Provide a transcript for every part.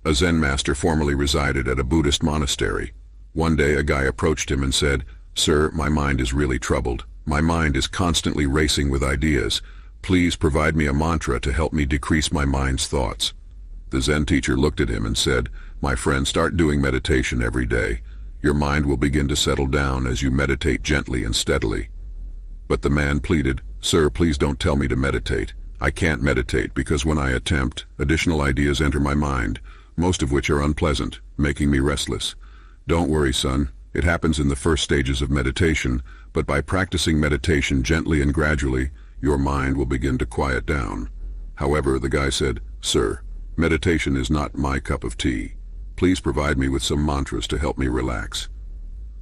A Zen master formerly resided at a Buddhist monastery. One day a guy approached him and said, "Sir, my mind is really troubled. My mind is constantly racing with ideas. Please provide me a mantra to help me decrease my mind's thoughts." The Zen teacher looked at him and said, "My friend, start doing meditation every day. Your mind will begin to settle down as you meditate gently and steadily." But the man pleaded, "Sir, please don't tell me to meditate. I can't meditate because when I attempt, additional ideas enter my mind, most of which are unpleasant, making me restless. Don't worry, son. It happens in the first stages of meditation, but by practicing meditation gently and gradually, your mind will begin to quiet down." However, the guy said, "Sir, meditation is not my cup of tea. Please provide me with some mantras to help me relax."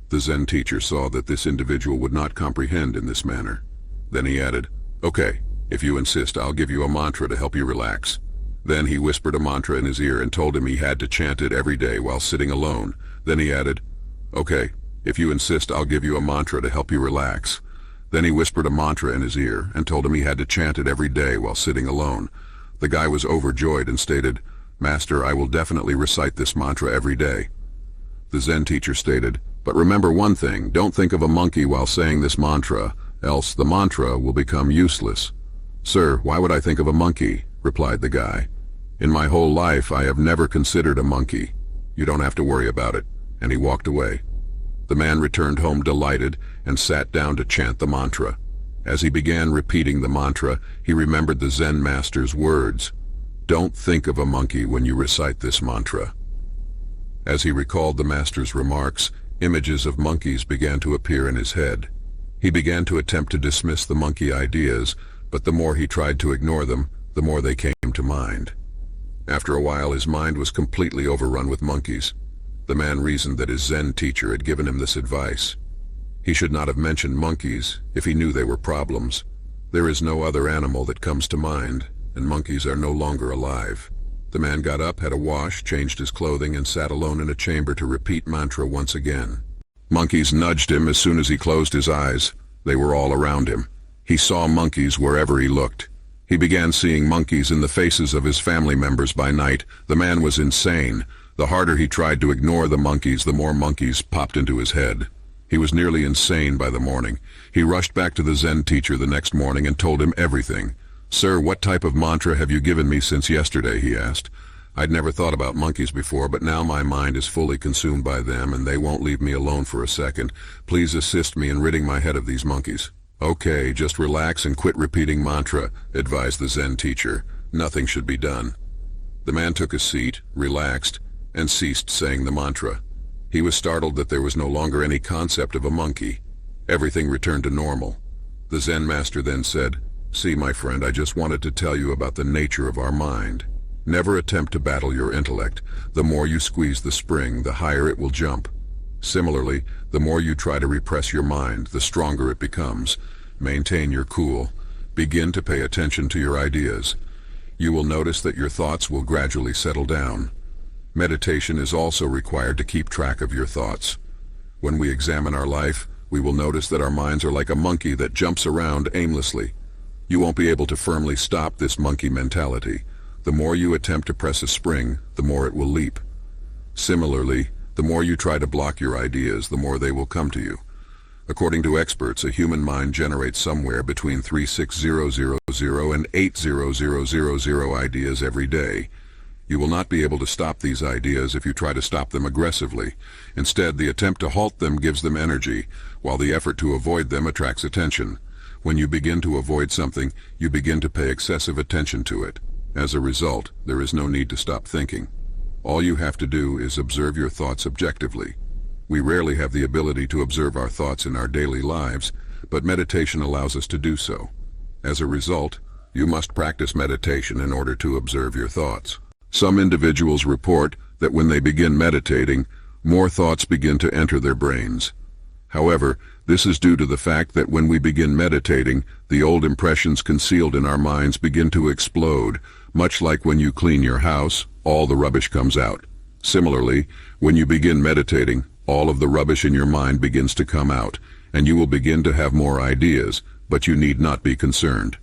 The Zen teacher saw that this individual would not comprehend in this manner. Then he added, "Okay, if you insist, I'll give you a mantra to help you relax." Then he whispered a mantra in his ear and told him he had to chant it every day while sitting alone. Then he added, "Okay, if you insist, I'll give you a mantra to help you relax." Then he whispered a mantra in his ear and told him he had to chant it every day while sitting alone. The guy was overjoyed and stated, "Master, I will definitely recite this mantra every day." The Zen teacher stated, "But remember one thing, don't think of a monkey while saying this mantra, else the mantra will become useless." "Sir, why would I think of a monkey?" replied the guy. "In my whole life I have never considered a monkey. You don't have to worry about it." And he walked away. The man returned home delighted and sat down to chant the mantra. As he began repeating the mantra, he remembered the Zen master's words, "Don't think of a monkey when you recite this mantra." As he recalled the master's remarks, images of monkeys began to appear in his head. He began to attempt to dismiss the monkey ideas, but the more he tried to ignore them, the more they came to mind. After a while, his mind was completely overrun with monkeys. The man reasoned that his Zen teacher had given him this advice. He should not have mentioned monkeys if he knew they were problems. There is no other animal that comes to mind, and monkeys are no longer alive. The man got up, had a wash, changed his clothing, and sat alone in a chamber to repeat mantra once again. Monkeys nudged him as soon as he closed his eyes. They were all around him. He saw monkeys wherever he looked. He began seeing monkeys in the faces of his family members by night. The man was insane. The harder he tried to ignore the monkeys, the more monkeys popped into his head. He was nearly insane by the morning. He rushed back to the Zen teacher the next morning and told him everything. "Sir, what type of mantra have you given me since yesterday?" he asked. "I'd never thought about monkeys before, but now my mind is fully consumed by them and they won't leave me alone for a second. Please assist me in ridding my head of these monkeys." "Okay, just relax and quit repeating mantra," advised the Zen teacher. "Nothing should be done." The man took a seat, relaxed, and ceased saying the mantra. He was startled that there was no longer any concept of a monkey. Everything returned to normal. The Zen master then said, "See, my friend, I just wanted to tell you about the nature of our mind. Never attempt to battle your intellect. The more you squeeze the spring, the higher it will jump. Similarly, the more you try to repress your mind, the stronger it becomes. Maintain your cool. Begin to pay attention to your ideas. You will notice that your thoughts will gradually settle down. Meditation is also required to keep track of your thoughts. When we examine our life, we will notice that our minds are like a monkey that jumps around aimlessly. You won't be able to firmly stop this monkey mentality. The more you attempt to press a spring, the more it will leap. Similarly, the more you try to block your ideas, the more they will come to you. According to experts, a human mind generates somewhere between 36000 and 80000 ideas every day. You will not be able to stop these ideas if you try to stop them aggressively. Instead, the attempt to halt them gives them energy, while the effort to avoid them attracts attention. When you begin to avoid something, you begin to pay excessive attention to it. As a result, there is no need to stop thinking. All you have to do is observe your thoughts objectively. We rarely have the ability to observe our thoughts in our daily lives, but meditation allows us to do so. As a result, you must practice meditation in order to observe your thoughts. Some individuals report that when they begin meditating, more thoughts begin to enter their brains. However, this is due to the fact that when we begin meditating, the old impressions concealed in our minds begin to explode, much like when you clean your house, all the rubbish comes out. Similarly, when you begin meditating, all of the rubbish in your mind begins to come out, and you will begin to have more ideas, but you need not be concerned.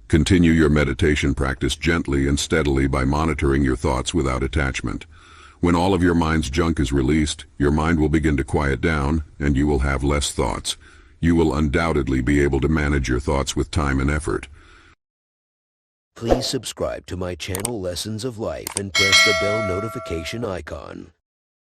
Continue your meditation practice gently and steadily by monitoring your thoughts without attachment. When all of your mind's junk is released, your mind will begin to quiet down and you will have less thoughts. You will undoubtedly be able to manage your thoughts with time and effort. Please subscribe to my channel Lessons of Life and press the bell notification icon.